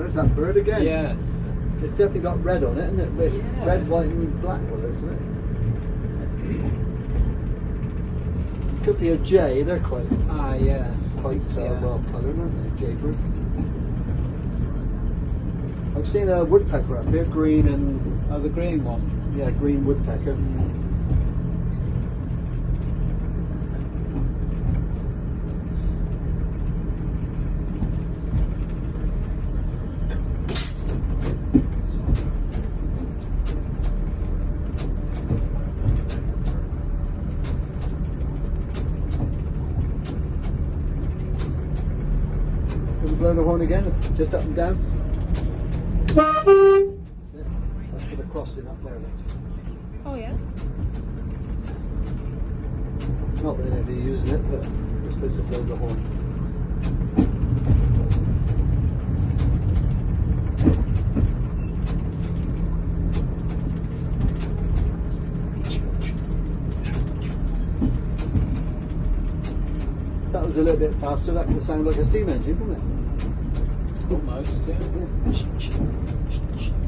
There's that bird again. Yes. It's definitely got red on it, isn't it? With Yeah. red, white and black colour, isn't it? Could be a jay, they're quite Yeah. Yeah. well coloured, aren't they? Jaybirds. I've seen a woodpecker up here, green and... Oh, the green one. Yeah, green woodpecker. Blow the horn again, just up and down. That's it. That's for the crossing up there. Oh yeah. Not that they'd be using it, but we're supposed to blow the horn. That was a little bit faster, that would sound like a steam engine, wouldn't it? Almost, yeah. Yeah.